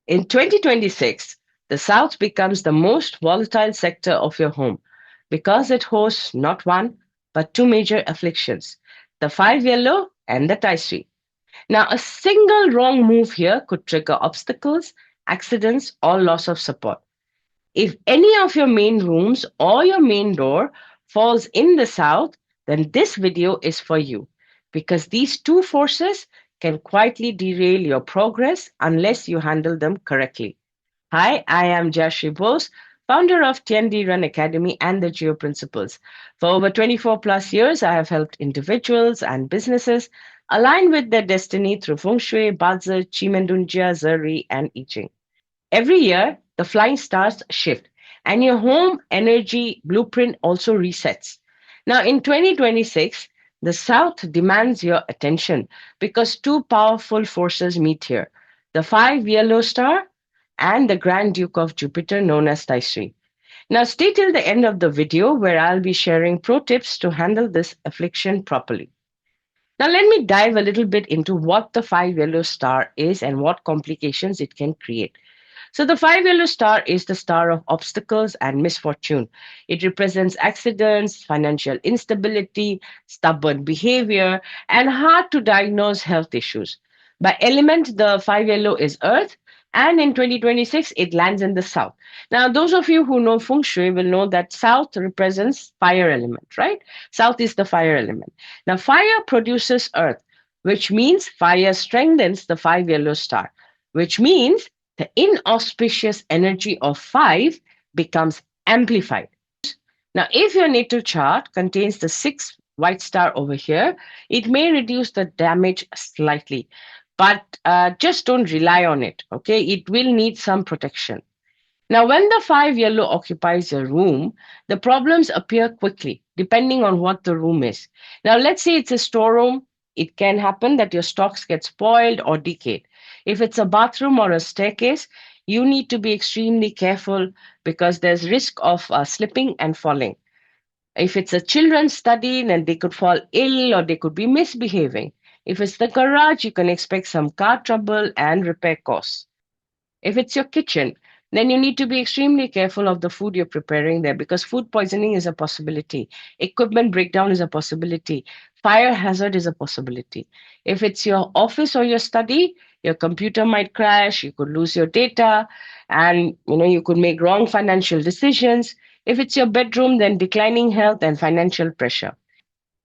In 2026, the South becomes the most volatile sector of your home because it hosts not one, but two major afflictions, the five yellow and the Tai Sui. Now, a single wrong move here could trigger obstacles, accidents, or loss of support. If any of your main rooms or your main door falls in the south, then this video is for you because these two forces can quietly derail your progress unless you handle them correctly. Hi, I am Jayashree Bose, founder of TND Run Academy and the Geo-Principles. For over 24 plus years, I have helped individuals and businesses align with their destiny through Feng Shui, Bazi, Chimendunjia, Zeri, and I Ching. Every year, the flying stars shift and your home energy blueprint also resets. Now, in 2026, the South demands your attention because two powerful forces meet here, the five yellow star and the Grand Duke of Jupiter, known as Tai Sui. Now, stay till the end of the video where I'll be sharing pro tips to handle this affliction properly. Now, let me dive a little bit into what the five yellow star is and what complications it can create. So, the five yellow star is the star of obstacles and misfortune. It represents accidents, financial instability, stubborn behavior, and hard to diagnose health issues. By element, the five yellow is earth, and in 2026, it lands in the south. Now, those of you who know feng shui will know that south represents fire element, right? South is the fire element. Now, fire produces earth, which means fire strengthens the five yellow star, which means the inauspicious energy of 5 becomes amplified. Now, if your natal chart contains the 6 white star over here, it may reduce the damage slightly, but just don't rely on it, okay? It will need some protection. Now, when the 5 yellow occupies your room, the problems appear quickly, depending on what the room is. Now, let's say it's a storeroom. It can happen that your stocks get spoiled or decayed. If it's a bathroom or a staircase, you need to be extremely careful because there's risk of slipping and falling. If it's a children's study, then they could fall ill or they could be misbehaving. If it's the garage, you can expect some car trouble and repair costs. If it's your kitchen, then you need to be extremely careful of the food you're preparing there because food poisoning is a possibility. Equipment breakdown is a possibility. Fire hazard is a possibility. If it's your office or your study, your computer might crash, you could lose your data, and you could make wrong financial decisions. If it's your bedroom, then declining health and financial pressure.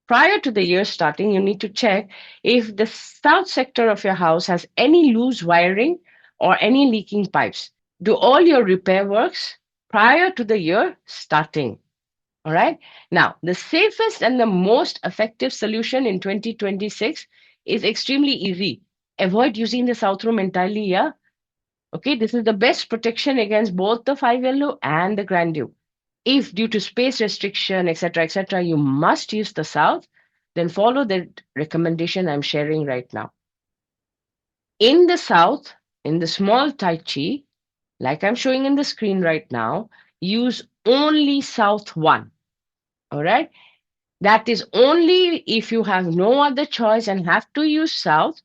Prior to the year starting, you need to check if the south sector of your house has any loose wiring or any leaking pipes. Do all your repair works prior to the year starting. All right. Now, the safest and the most effective solution in 2026 is extremely easy. Avoid using the south room entirely. Yeah. Okay. This is the best protection against both the five yellow and the grand duke. If due to space restriction, etc., you must use the south, then follow the recommendation I'm sharing right now. In the south, in the small Tai Chi, like I'm showing in the screen right now, use only south 1. All right. That is only if you have no other choice and have to use south,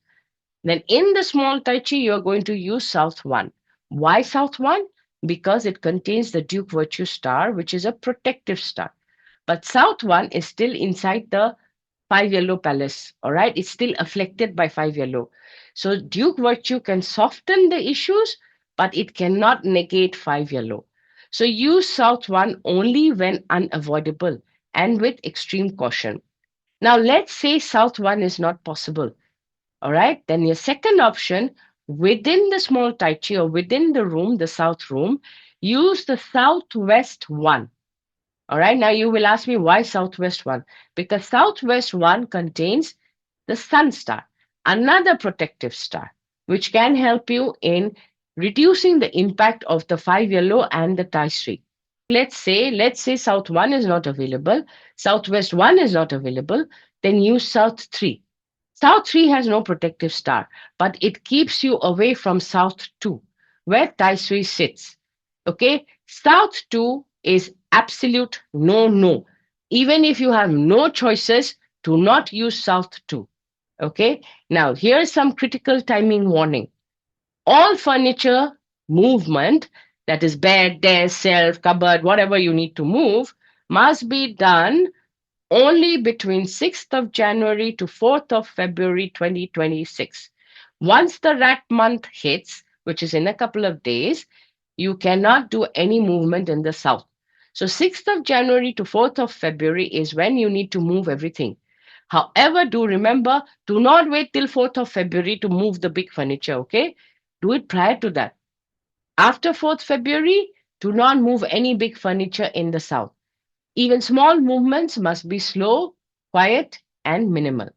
then in the small Tai Chi, you're going to use south 1. Why south 1? Because it contains the Duke Virtue Star, which is a protective star. But south 1 is still inside the 5 yellow palace. All right. It's still afflicted by 5 yellow. So Duke Virtue can soften the issues, but it cannot negate 5 yellow. So use south 1 only when unavoidable and with extreme caution. Now, let's say south 1 is not possible. All right. Then your second option, within the small Tai Chi or within the room, the south room, use the southwest 1. All right. Now you will ask me why southwest 1? Because southwest 1 contains the sun star, another protective star, which can help you in reducing the impact of the 5 yellow and the Tai Sui. Let's say south 1 is not available, southwest 1 is not available, then use south 3. South 3 has no protective star, but it keeps you away from south 2, where Tai Sui sits. Okay, south 2 is absolute no. Even if you have no choices, do not use south 2. Okay, now here's some critical timing warning. All furniture movement, that is bed, desk, shelf, cupboard, whatever you need to move, must be done only between 6th of January to 4th of February 2026. Once the rat month hits, which is in a couple of days, you cannot do any movement in the south. So 6th of January to 4th of February is when you need to move everything. However, do remember, do not wait till 4th of February to move the big furniture, okay? Do it prior to that. After 4th February, do not move any big furniture in the south. Even small movements must be slow, quiet, and minimal.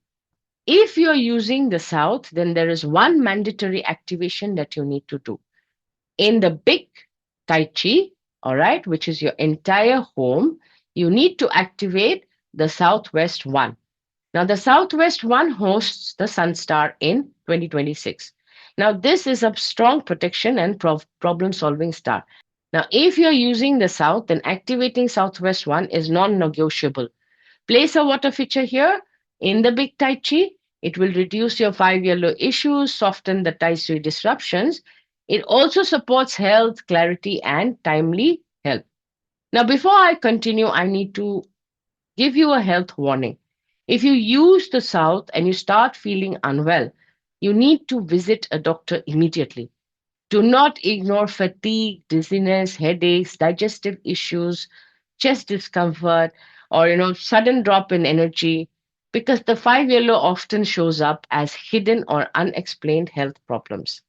If you're using the south, then there is one mandatory activation that you need to do. In the big Tai Chi, all right, which is your entire home, you need to activate the Southwest One. Now, the Southwest One hosts the Sun Star in 2026. Now, this is a strong protection and problem solving star. Now, if you're using the South, then activating Southwest One is non negotiable. Place a water feature here in the big Tai Chi. It will reduce your 5 yellow issues, soften the Tai Sui disruptions. It also supports health, clarity, and timely help. Now, before I continue, I need to give you a health warning. If you use the South and you start feeling unwell, you need to visit a doctor immediately. Do not ignore fatigue, dizziness, headaches, digestive issues, chest discomfort, or sudden drop in energy, because the 5 yellow often shows up as hidden or unexplained health problems.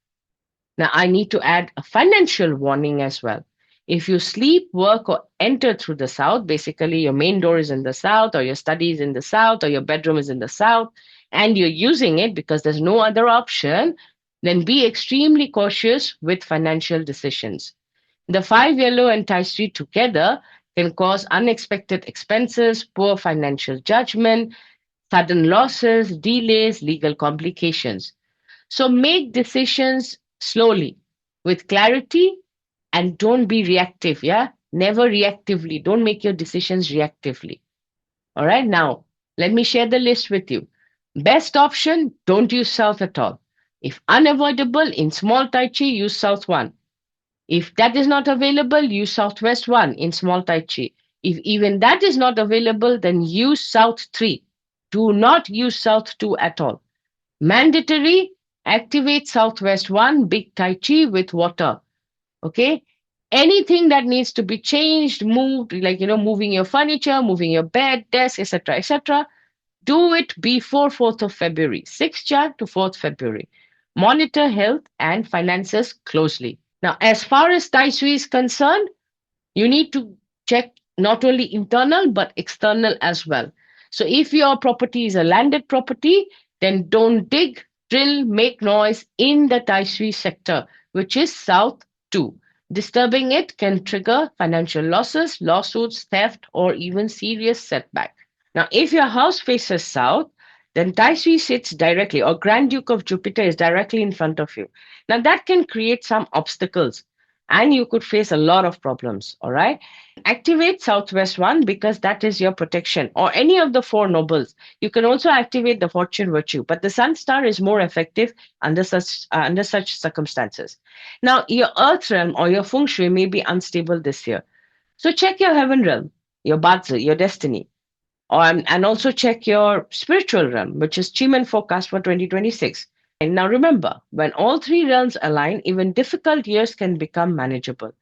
Now, I need to add a financial warning as well. If you sleep, work, or enter through the south, basically your main door is in the south, or your study is in the south, or your bedroom is in the south, and you're using it because there's no other option, then be extremely cautious with financial decisions. The 5 yellow and Tai Sui together can cause unexpected expenses, poor financial judgment, sudden losses, delays, legal complications. So make decisions slowly with clarity and don't be reactive. Yeah. Never reactively. Don't make your decisions reactively. All right. Now, let me share the list with you. Best option, don't use South at all. If unavoidable, in small Tai Chi, use South 1. If that is not available, use Southwest 1 in small Tai Chi. If even that is not available, then use South 3. Do not use South 2 at all. Mandatory, activate Southwest 1 big Tai Chi with water. Okay? Anything that needs to be changed, moved, like moving your furniture, moving your bed, desk, etc., do it before 4th of February, 6th Jan to 4th February. Monitor health and finances closely. Now, as far as Tai Sui is concerned, you need to check not only internal but external as well. So if your property is a landed property, then don't dig, drill, make noise in the Tai Sui sector, which is South 2. Disturbing it can trigger financial losses, lawsuits, theft, or even serious setback. Now, if your house faces south, then Tai Sui sits directly, or Grand Duke of Jupiter is directly in front of you. Now, that can create some obstacles and you could face a lot of problems. All right. Activate Southwest 1 because that is your protection, or any of the four nobles. You can also activate the fortune virtue, but the Sun Star is more effective under such circumstances. Now, your Earth realm or your Feng Shui may be unstable this year. So check your heaven realm, your Bazi, your destiny. And also check your spiritual realm, which is Chiman forecast for 2026. And now remember, when all three realms align, even difficult years can become manageable.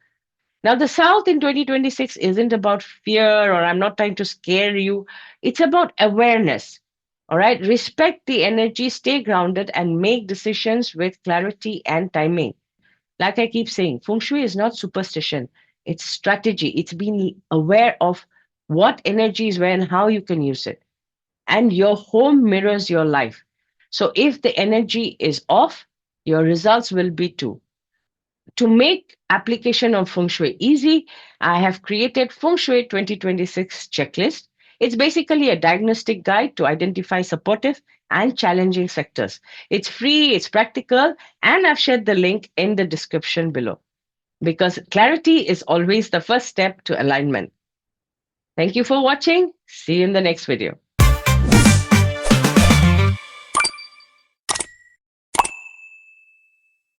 Now, the South in 2026 isn't about fear, or I'm not trying to scare you. It's about awareness. All right. Respect the energy, stay grounded, and make decisions with clarity and timing. Like I keep saying, Feng Shui is not superstition, it's strategy. It's being aware of what energy is where and how you can use it. And your home mirrors your life. So if the energy is off, your results will be too. To make application of Feng Shui easy, I have created Feng Shui 2026 checklist. It's basically a diagnostic guide to identify supportive and challenging sectors. It's free, it's practical, and I've shared the link in the description below because clarity is always the first step to alignment. Thank you for watching. See you in the next video.